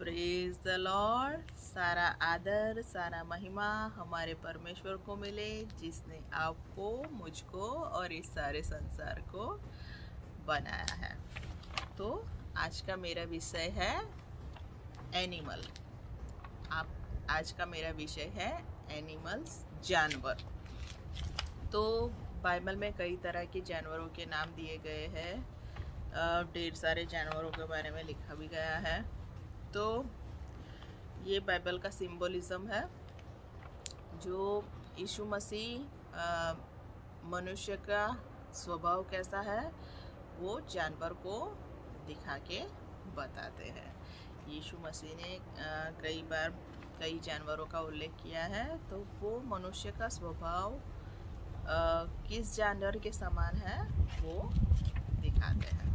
Praise the Lord. सारा आदर सारा महिमा हमारे परमेश्वर को मिले, जिसने आपको, मुझको और इस सारे संसार को बनाया है। तो आज का मेरा विषय है एनिमल। आज का मेरा विषय है एनिमल्स, जानवर। तो बाइबल में कई तरह के जानवरों के नाम दिए गए हैं, ढेर सारे जानवरों के बारे में लिखा भी गया है। तो ये बाइबल का सिंबोलिज्म है, जो यीशु मसीह मनुष्य का स्वभाव कैसा है वो जानवर को दिखा के बताते हैं। यीशु मसीह ने कई बार कई जानवरों का उल्लेख किया है, तो वो मनुष्य का स्वभाव किस जानवर के समान है वो दिखाते हैं।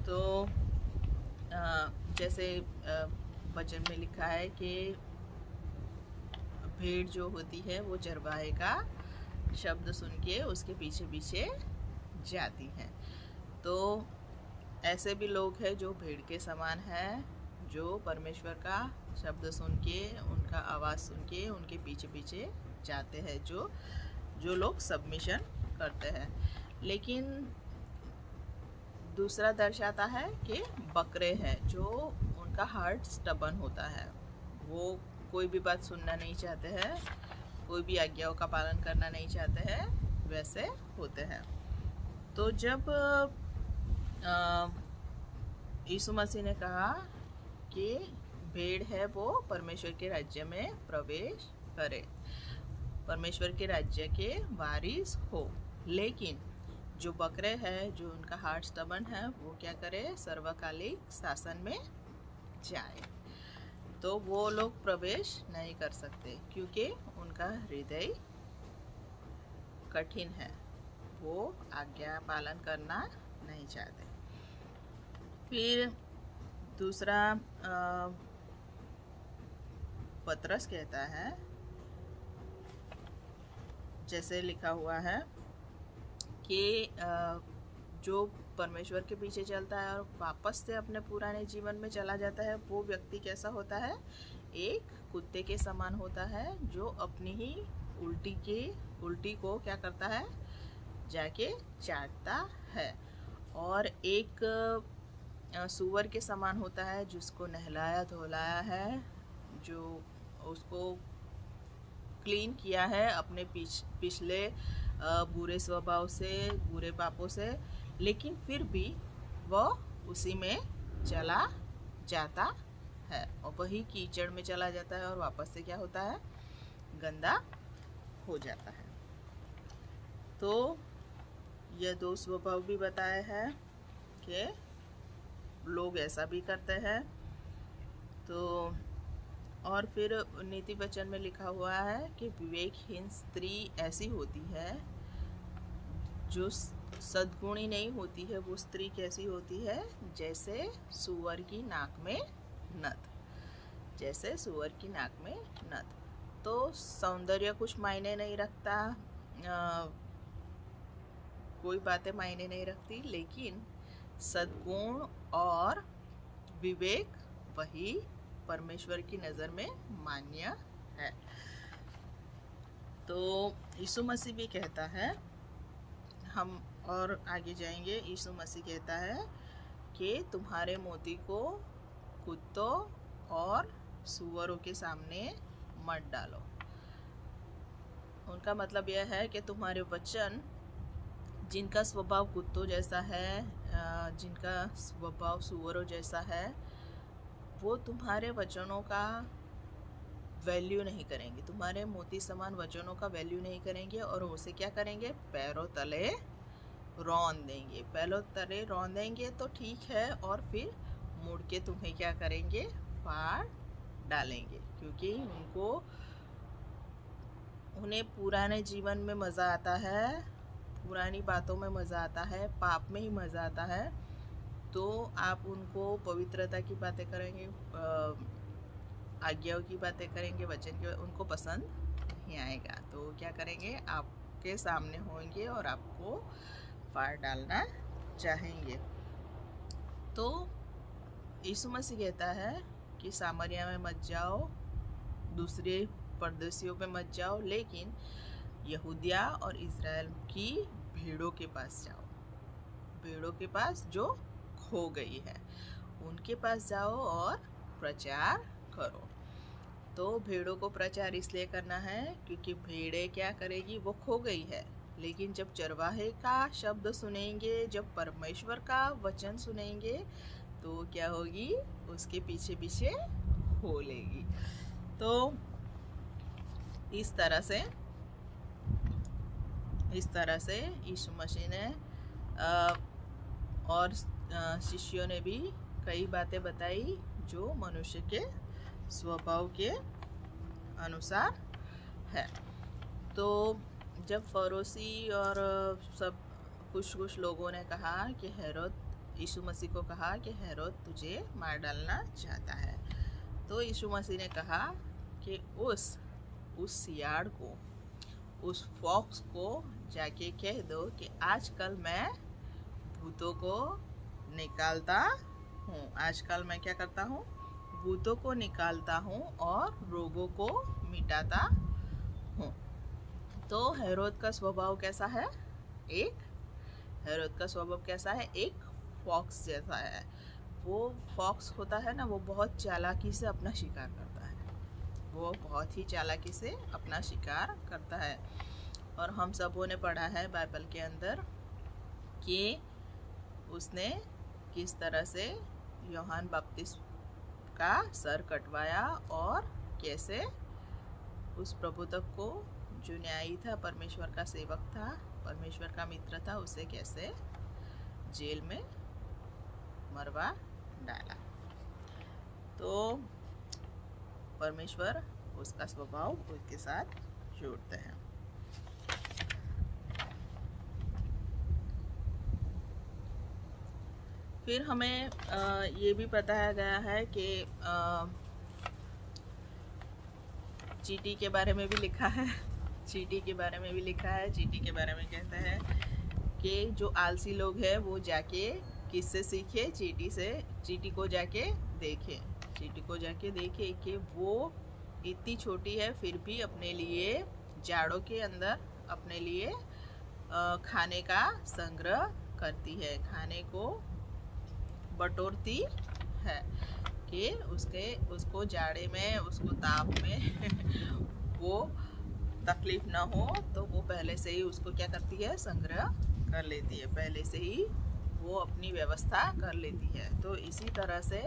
तो जैसे वचन में लिखा है कि भेड़ जो होती है वो चरवाहे का शब्द सुन के उसके पीछे पीछे जाती हैं। तो ऐसे भी लोग हैं जो भेड़ के समान हैं, जो परमेश्वर का शब्द सुन के, उनका आवाज़ सुन के उनके पीछे पीछे जाते हैं, जो लोग सबमिशन करते हैं। लेकिन दूसरा दर्शाता है कि बकरे हैं, जो उनका हार्ट स्टबन होता है, वो कोई भी बात सुनना नहीं चाहते हैं, कोई भी आज्ञाओं का पालन करना नहीं चाहते हैं, वैसे होते हैं। तो जब यीशु मसीह ने कहा कि भेड़ है वो परमेश्वर के राज्य में प्रवेश करे, परमेश्वर के राज्य के वारिस हो, लेकिन जो बकरे हैं, जो उनका हार्ट स्टबन है, वो क्या करे, सर्वकालिक शासन में जाए। तो वो लोग प्रवेश नहीं कर सकते, क्योंकि उनका हृदय कठिन है, वो आज्ञा पालन करना नहीं चाहते। फिर दूसरा पतरस कहता है, जैसे लिखा हुआ है कि जो परमेश्वर के पीछे चलता है और वापस से अपने पुराने जीवन में चला जाता है, वो व्यक्ति कैसा होता है, एक कुत्ते के समान होता है, जो अपनी ही उल्टी को क्या करता है, जाके चाटता है। और एक सूअर के समान होता है, जिसको नहलाया धोलाया है, जो उसको क्लीन किया है अपने पिछले बुरे स्वभाव से, बुरे पापों से, लेकिन फिर भी वह उसी में चला जाता है और वही कीचड़ में चला जाता है और वापस से क्या होता है, गंदा हो जाता है। तो ये दो स्वभाव भी बताए हैं कि लोग ऐसा भी करते हैं। तो और फिर नीति वचन में लिखा हुआ है कि विवेकहीन स्त्री ऐसी होती है, जो सद्गुणी नहीं होती है। वो स्त्री कैसी होती है, जैसे सूअर की नाक में नथ, जैसे सूअर की नाक में नथ। तो सौंदर्य कुछ मायने नहीं रखता, कोई बातें मायने नहीं रखती, लेकिन सद्गुण और विवेक वही परमेश्वर की नज़र में मान्य है। तो यीशु मसीह भी कहता है, हम और आगे जाएंगे, यीशु मसीह कहता है कि तुम्हारे मोती को कुत्तों और सूअरों के सामने मत डालो। उनका मतलब यह है कि तुम्हारे वचन, जिनका स्वभाव कुत्तों जैसा है, जिनका स्वभाव सूअरों जैसा है, वो तुम्हारे वचनों का वैल्यू नहीं करेंगे, तुम्हारे मोती समान वचनों का वैल्यू नहीं करेंगे, और उसे क्या करेंगे, पैरों तले रौंद देंगे। पैरों तले रौंद देंगे तो ठीक है, और फिर मुड़ के तुम्हें क्या करेंगे, फाड़ डालेंगे, क्योंकि उन्हें पुराने जीवन में मज़ा आता है, पुरानी बातों में मज़ा आता है, पाप में ही मज़ा आता है। तो आप उनको पवित्रता की बातें करेंगे, आज्ञाओं की बातें करेंगे, वचन के, उनको पसंद नहीं आएगा। तो क्या करेंगे, आपके सामने होंगे और आपको फाड़ डालना चाहेंगे। तो यीशु मसीह कहता है कि सामरिया में मत जाओ, दूसरे परदेशियों पे मत जाओ, लेकिन यहूदिया और इज़राइल की भेड़ों के पास जाओ, भेड़ों के पास जो खो गई है उनके पास जाओ और प्रचार करो। तो भेड़ों को प्रचार इसलिए करना है क्योंकि भेड़ें क्या करेगी, वो खो गई है, लेकिन जब चरवाहे का शब्द सुनेंगे, जब परमेश्वर का वचन सुनेंगे, तो क्या होगी, उसके पीछे पीछे हो लेगी। तो इस तरह से यीशु मसीह ने और शिष्यों ने भी कई बातें बताई जो मनुष्य के स्वभाव के अनुसार है। तो जब फरोसी और सब कुछ लोगों ने कहा कि हेरोद, यीशु मसीह को कहा कि हेरोद तुझे मार डालना चाहता है, तो यीशु मसीह ने कहा कि उस सियाड़ को, उस फॉक्स को जाके कह दो कि आजकल मैं भूतों को निकालता हूँ, आजकल मैं क्या करता हूँ, भूतों को निकालता हूँ और रोगों को मिटाता हूँ। तो हेरोद का स्वभाव कैसा है, हेरोद का स्वभाव कैसा है, एक फॉक्स जैसा है। वो फॉक्स होता है ना, वो बहुत चालाकी से अपना शिकार करता है, वो बहुत ही चालाकी से अपना शिकार करता है। और हम सबों ने पढ़ा है बाइबल के अंदर कि उसने किस तरह से यूहन्ना बपतिस्मा का सर कटवाया और कैसे उस प्रभु तक को, जो न्यायी था, परमेश्वर का सेवक था, परमेश्वर का मित्र था, उसे कैसे जेल में मरवा डाला। तो परमेश्वर उसका स्वभाव उसके साथ जोड़ते हैं। फिर हमें ये भी बताया गया है कि चींटी के बारे में भी लिखा है, चींटी के बारे में भी लिखा है। चींटी के बारे में कहता है कि जो आलसी लोग हैं वो जाके किससे सीखे, चींटी को जाके देखे, चींटी को जाके देखे कि वो इतनी छोटी है फिर भी अपने लिए जाड़ों के अंदर अपने लिए खाने का संग्रह करती है, खाने को बटोरती है कि उसको जाड़े में, उसको ताप में वो तकलीफ ना हो, तो वो पहले से ही उसको क्या करती है, संग्रह कर लेती है, पहले से ही वो अपनी व्यवस्था कर लेती है। तो इसी तरह से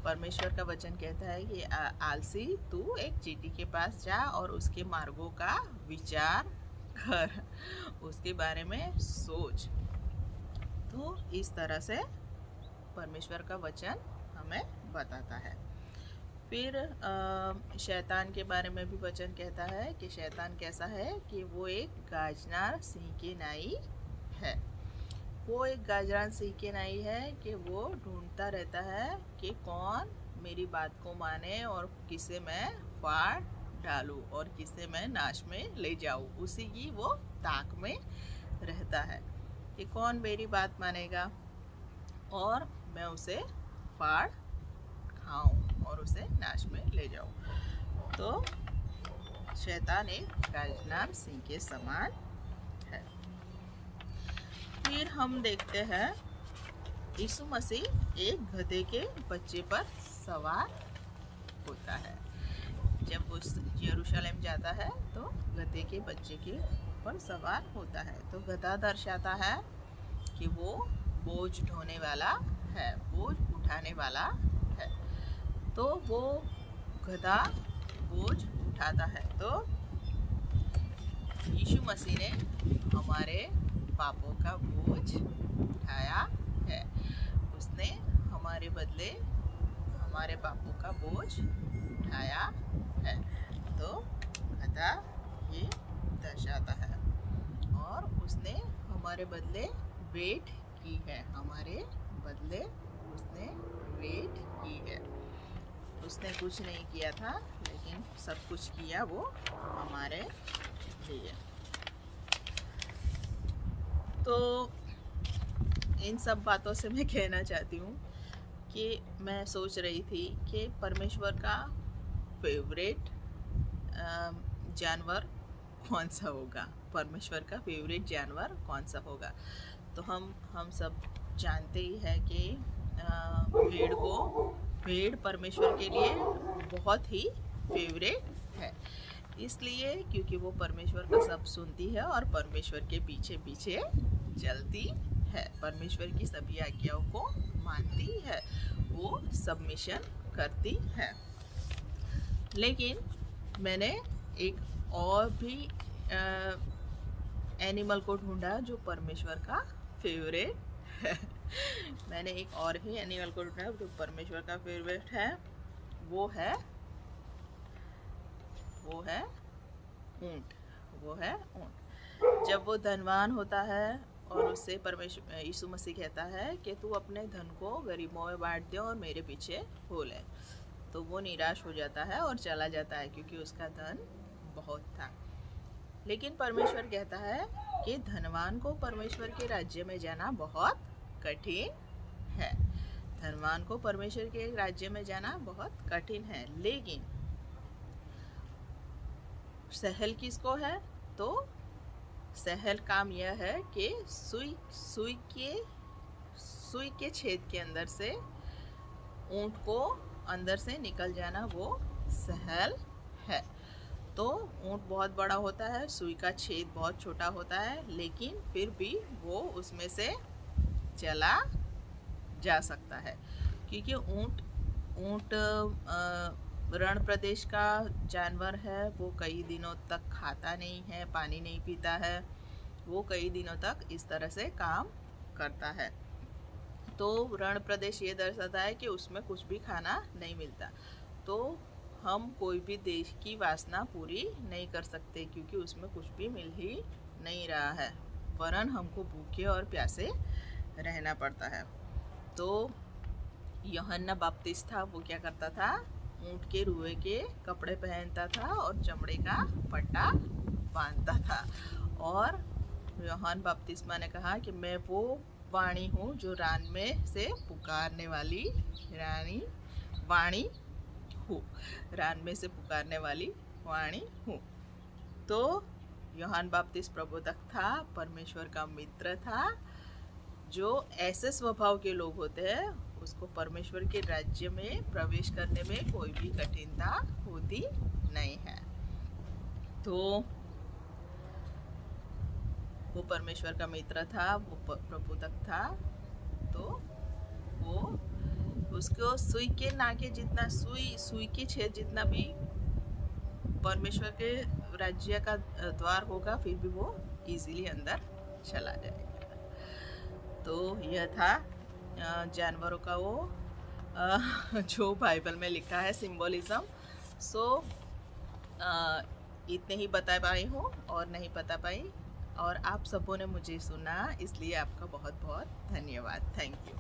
परमेश्वर का वचन कहता है कि आलसी, तू एक चींटी के पास जा और उसके मार्गों का विचार कर, उसके बारे में सोच। तो इस तरह से परमेश्वर का वचन हमें बताता है। फिर शैतान के बारे में भी वचन कहता है कि शैतान कैसा है, कि वो एक गाजनार सिंह के नाई है। वो एक गाजनार सिंह के नाई है कि वो ढूंढता रहता है कि कौन मेरी बात को माने और किसे मैं फाड़ डालूं और किसे मैं नाश में ले जाऊं। उसी की वो ताक में रहता है कि कौन मेरी बात मानेगा और मैं उसे फाड़ खाऊं और उसे नाश में ले जाऊं। तो शैतान एक गाजनार सिंह के समान है। फिर हम देखते हैं यीशु मसीह एक गधे के बच्चे पर सवार होता है। जब वो यरूशलेम जाता है तो गधे के बच्चे के ऊपर सवार होता है। तो गधा दर्शाता है कि वो बोझ ढोने वाला है, बोझ उठाने वाला है। तो वो गधा बोझ उठाता है। तो यीशु मसीह ने हमारे पापों का बोझ उठाया है। उसने हमारे बदले हमारे पापों का बोझ उठाया है। तो गधा ये दर्शाता है और उसने हमारे बदले वेट की है, हमारे बदले उसने वेट की है। उसने कुछ नहीं किया था लेकिन सब कुछ किया वो हमारे लिए। तो इन सब बातों से मैं कहना चाहती हूँ कि मैं सोच रही थी कि परमेश्वर का फेवरेट जानवर कौन सा होगा, परमेश्वर का फेवरेट जानवर कौन सा होगा। तो हम सब जानते ही है कि भेड़ परमेश्वर के लिए बहुत ही फेवरेट है, इसलिए क्योंकि वो परमेश्वर का सब सुनती है और परमेश्वर के पीछे पीछे चलती है, परमेश्वर की सभी आज्ञाओं को मानती है, वो सबमिशन करती है। लेकिन मैंने एक और भी एनिमल को ढूंढा जो परमेश्वर का फेवरेट है। मैंने एक और ही एनिमल को ढूंढा जो परमेश्वर का फेवरेट है, वो है ऊंट। वो है ऊंट। जब वो धनवान होता है और उससे परमेश्वर यीशु मसीह कहता है कि तू अपने धन को गरीबों में बांट दे और मेरे पीछे हो ले, तो वो निराश हो जाता है और चला जाता है क्योंकि उसका धन बहुत था। लेकिन परमेश्वर कहता है कि धनवान को परमेश्वर के राज्य में जाना बहुत कठिन है। धनवान को परमेश्वर के राज्य में जाना बहुत कठिन है। लेकिन सहल किसको है? तो सहल काम यह है कि सुई के छेद के अंदर से ऊंट को अंदर से निकल जाना, वो सहल है। तो ऊंट बहुत बड़ा होता है, सुई का छेद बहुत छोटा होता है, लेकिन फिर भी वो उसमें से चला जा सकता है, क्योंकि ऊंट रण प्रदेश का जानवर है। वो कई दिनों तक खाता नहीं है, पानी नहीं पीता है, वो कई दिनों तक इस तरह से काम करता है। तो रण प्रदेश ये दर्शाता है कि उसमें कुछ भी खाना नहीं मिलता। तो हम कोई भी देश की वासना पूरी नहीं कर सकते क्योंकि उसमें कुछ भी मिल ही नहीं रहा है, वरन हमको भूखे और प्यासे रहना पड़ता है। तो यूहन्ना बपतिस्मा वो क्या करता था? ऊंट के रुए के कपड़े पहनता था और चमड़े का पट्टा बांधता था। और यूहन्ना बपतिस्मा ने कहा कि मैं वो वाणी हूँ जो रान में से पुकारने वाली रान में से पुकारने वाली वाणी हूँ। तो यूहन्ना बपतिस्मा प्रबोधक था, परमेश्वर का मित्र था। जो ऐसे स्वभाव के लोग होते हैं उसको परमेश्वर के राज्य में प्रवेश करने में कोई भी कठिनता होती नहीं है। तो वो परमेश्वर का मित्र था, वो प्रबोधक था। तो वो उसको सुई के नाके जितना सुई के छेद जितना भी परमेश्वर के राज्य का द्वार होगा, फिर भी वो इजीली अंदर चला जाएगा। तो यह था जानवरों का वो जो बाइबल में लिखा है सिंबोलिज्म। सो इतने ही बता पाई हूँ और नहीं बता पाई, और आप सबों ने मुझे सुना, इसलिए आपका बहुत बहुत धन्यवाद। Thank you.